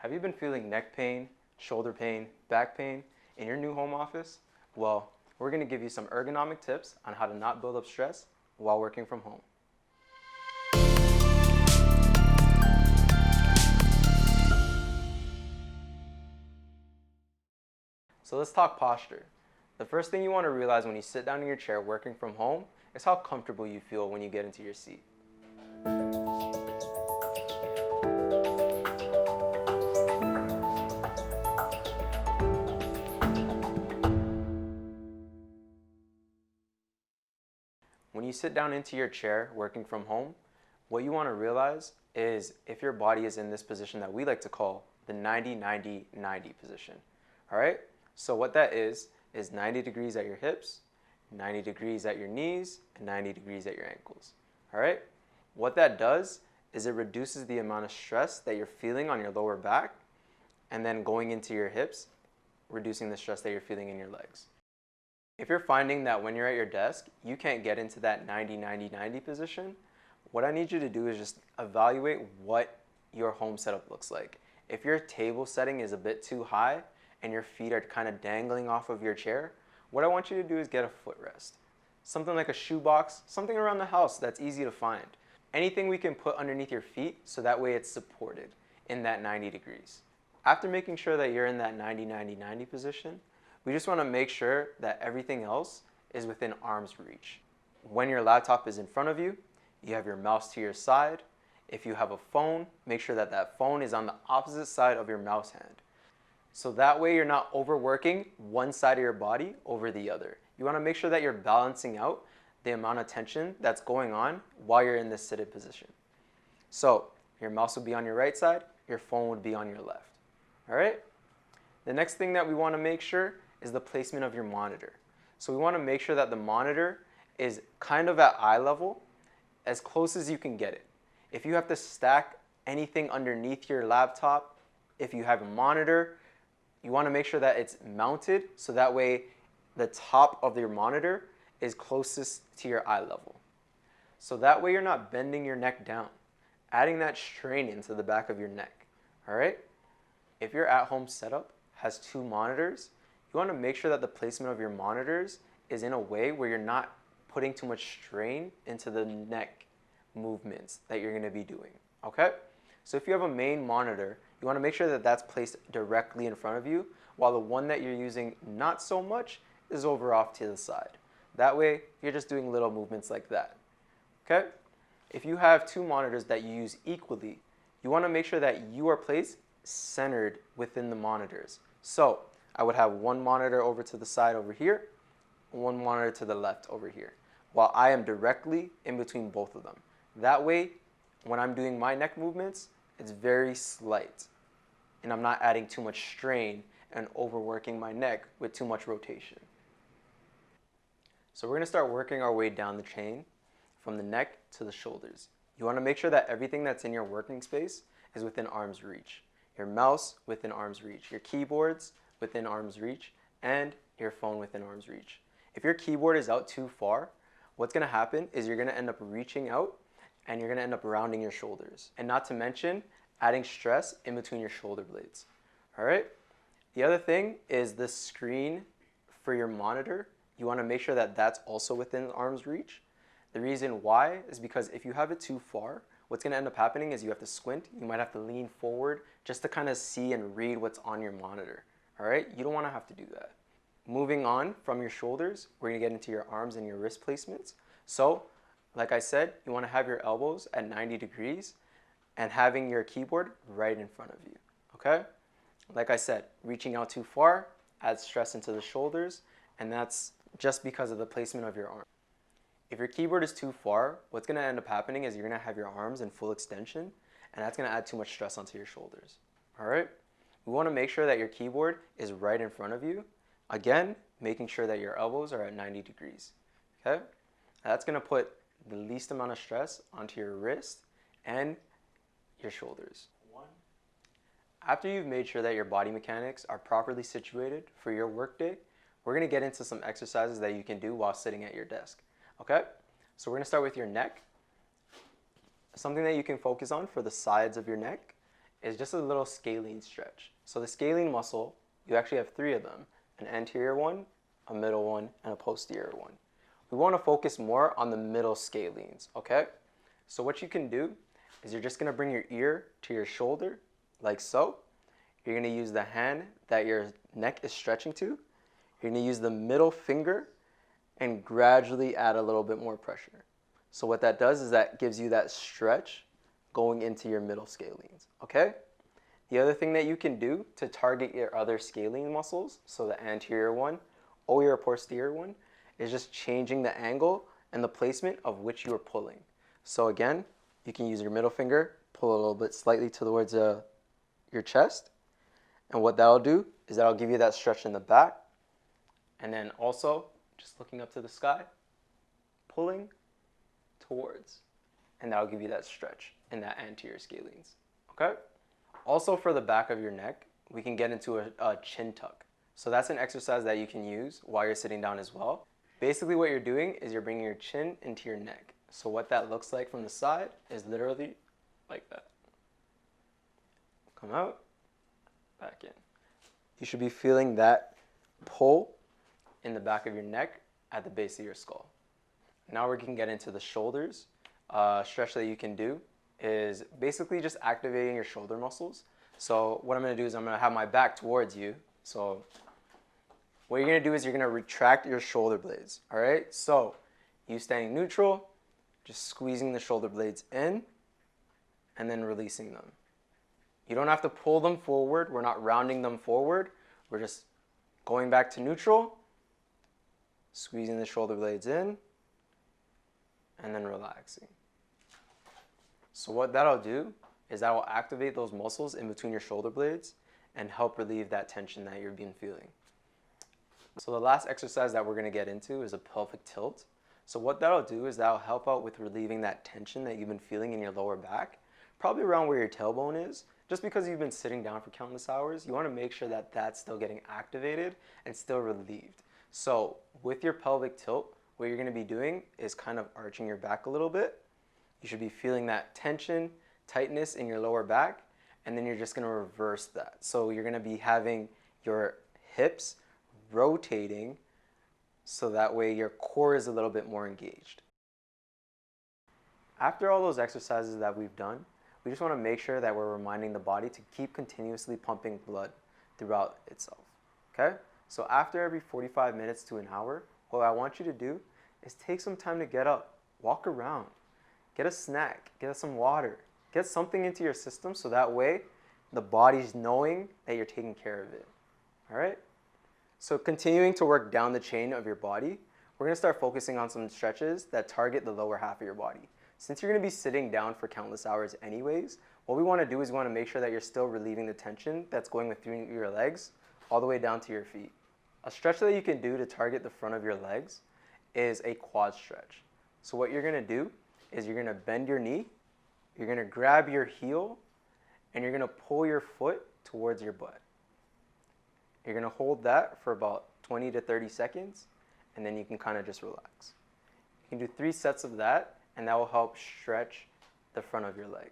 Have you been feeling neck pain, shoulder pain, back pain in your new home office? Well, we're going to give you some ergonomic tips on how to not build up stress while working from home. So let's talk posture. The first thing you want to realize when you sit down in your chair working from home is how comfortable you feel when you get into your seat. When you sit down into your chair working from home, what you want to realize is if your body is in this position that we like to call the 90-90-90 position. All right? So what that is 90 degrees at your hips, 90 degrees at your knees, and 90 degrees at your ankles. All right? What that does is it reduces the amount of stress that you're feeling on your lower back, and then going into your hips, reducing the stress that you're feeling in your legs. If you're finding that when you're at your desk, you can't get into that 90-90-90 position, what I need you to do is just evaluate what your home setup looks like. If your table setting is a bit too high and your feet are kind of dangling off of your chair, what I want you to do is get a footrest. Something like a shoebox, something around the house that's easy to find. Anything we can put underneath your feet so that way it's supported in that 90 degrees. After making sure that you're in that 90-90-90 position, we just want to make sure that everything else is within arm's reach. When your laptop is in front of you, you have your mouse to your side. If you have a phone, make sure that that phone is on the opposite side of your mouse hand. So that way you're not overworking one side of your body over the other. You want to make sure that you're balancing out the amount of tension that's going on while you're in this seated position. So your mouse would be on your right side, your phone would be on your left. All right? The next thing that we want to make sure is the placement of your monitor. So we want to make sure that the monitor is kind of at eye level, as close as you can get it. If you have to stack anything underneath your laptop, if you have a monitor, you want to make sure that it's mounted so that way the top of your monitor is closest to your eye level. So that way you're not bending your neck down, adding that strain into the back of your neck. All right? If your at-home setup has two monitors, you want to make sure that the placement of your monitors is in a way where you're not putting too much strain into the neck movements that you're going to be doing, okay? So if you have a main monitor, you want to make sure that that's placed directly in front of you, while the one that you're using not so much is over off to the side. That way, you're just doing little movements like that, okay? If you have two monitors that you use equally, you want to make sure that you are placed centered within the monitors. So I would have one monitor over to the side over here, one monitor to the left over here, while I am directly in between both of them. That way, when I'm doing my neck movements, it's very slight, and I'm not adding too much strain and overworking my neck with too much rotation. So we're going to start working our way down the chain from the neck to the shoulders. You want to make sure that everything that's in your working space is within arm's reach. Your mouse within arm's reach, your keyboards within arm's reach, and your phone within arm's reach. If your keyboard is out too far, what's going to happen is you're going to end up reaching out and you're going to end up rounding your shoulders. And not to mention adding stress in between your shoulder blades. All right? The other thing is the screen for your monitor. You want to make sure that that's also within arm's reach. The reason why is because if you have it too far, what's going to end up happening is you have to squint. You might have to lean forward just to kind of see and read what's on your monitor. All right? You don't want to have to do that. Moving on from your shoulders, we're going to get into your arms and your wrist placements. So, like I said, you want to have your elbows at 90 degrees and having your keyboard right in front of you. Okay? Like I said, reaching out too far adds stress into the shoulders, and that's just because of the placement of your arm. If your keyboard is too far, what's going to end up happening is you're going to have your arms in full extension, and that's going to add too much stress onto your shoulders. All right? We want to make sure that your keyboard is right in front of you. Again, making sure that your elbows are at 90 degrees. Okay? That's going to put the least amount of stress onto your wrist and your shoulders. After you've made sure that your body mechanics are properly situated for your workday, we're going to get into some exercises that you can do while sitting at your desk. Okay? So we're going to start with your neck. Something that you can focus on for the sides of your neck is just a little scalene stretch. So the scalene muscle, you actually have three of them, an anterior one, a middle one, and a posterior one. We want to focus more on the middle scalenes, okay? So what you can do is you're just going to bring your ear to your shoulder, like so. You're going to use the hand that your neck is stretching to. You're going to use the middle finger and gradually add a little bit more pressure. So what that does is that gives you that stretch going into your middle scalenes, okay? The other thing that you can do to target your other scalene muscles, so the anterior one or your posterior one, is just changing the angle and the placement of which you are pulling. So again, you can use your middle finger, pull a little bit slightly towards your chest, and what that'll do is that'll give you that stretch in the back, and then also just looking up to the sky, pulling towards, and that'll give you that stretch in that anterior scalenes, okay? Also for the back of your neck, we can get into a chin tuck. So that's an exercise that you can use while you're sitting down as well. Basically what you're doing is you're bringing your chin into your neck. So what that looks like from the side is literally like that. Come out, back in. You should be feeling that pull in the back of your neck at the base of your skull. Now we can get into the shoulders. Stretch that you can do is basically just activating your shoulder muscles. So what I'm going to do is I'm going to have my back towards you. So what you're going to do is you're going to retract your shoulder blades. All right. So you standing neutral, just squeezing the shoulder blades in and then releasing them. You don't have to pull them forward. We're not rounding them forward. We're just going back to neutral, squeezing the shoulder blades in, and then relaxing. So what that'll do is that will activate those muscles in between your shoulder blades and help relieve that tension that you've been feeling. So the last exercise that we're going to get into is a pelvic tilt. So what that'll do is that'll help out with relieving that tension that you've been feeling in your lower back, probably around where your tailbone is. Just because you've been sitting down for countless hours, you want to make sure that that's still getting activated and still relieved. So with your pelvic tilt, what you're going to be doing is kind of arching your back a little bit. You should be feeling that tension, tightness in your lower back, and then you're just going to reverse that. So you're going to be having your hips rotating so that way your core is a little bit more engaged. After all those exercises that we've done, we just want to make sure that we're reminding the body to keep continuously pumping blood throughout itself, okay? So after every 45 minutes to an hour, what I want you to do is take some time to get up, walk around, get a snack, get some water, get something into your system so that way the body's knowing that you're taking care of it, all right? So continuing to work down the chain of your body, we're going to start focusing on some stretches that target the lower half of your body. Since you're going to be sitting down for countless hours anyways, what we want to do is we want to make sure that you're still relieving the tension that's going between your legs all the way down to your feet. A stretch that you can do to target the front of your legs is a quad stretch. So what you're going to do is you're going to bend your knee, you're going to grab your heel, and you're going to pull your foot towards your butt. You're going to hold that for about 20 to 30 seconds, and then you can kind of just relax. You can do 3 sets of that, and that will help stretch the front of your leg.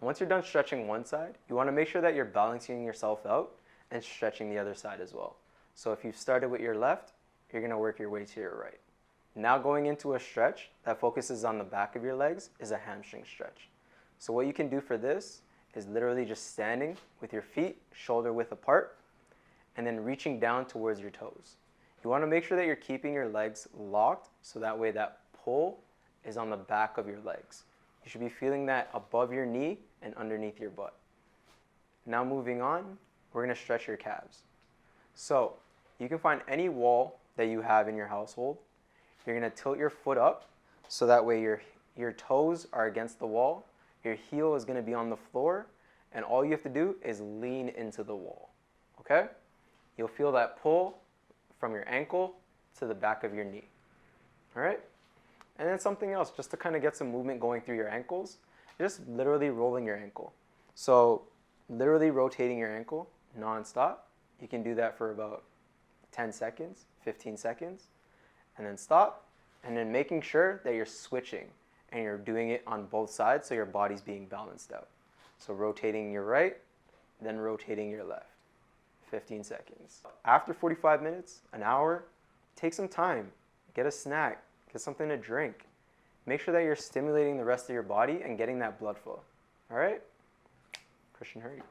Once you're done stretching one side, you want to make sure that you're balancing yourself out and stretching the other side as well. So if you've started with your left, you're going to work your way to your right. Now going into a stretch that focuses on the back of your legs is a hamstring stretch. So what you can do for this is literally just standing with your feet shoulder width apart and then reaching down towards your toes. You want to make sure that you're keeping your legs locked so that way that pull is on the back of your legs. You should be feeling that above your knee and underneath your butt. Now moving on, we're going to stretch your calves. So you can find any wall that you have in your household. You're going to tilt your foot up so that way your toes are against the wall, your heel is going to be on the floor, and all you have to do is lean into the wall, okay? You'll feel that pull from your ankle to the back of your knee, all right? And then something else, just to kind of get some movement going through your ankles, just literally rolling your ankle. So literally rotating your ankle non-stop. You can do that for about 10 seconds, 15 seconds, and then stop, and then making sure that you're switching and you're doing it on both sides so your body's being balanced out. So rotating your right, then rotating your left. 15 seconds. After 45 minutes, an hour, take some time. Get a snack, get something to drink. Make sure that you're stimulating the rest of your body and getting that blood flow. All right? Christian, hurry.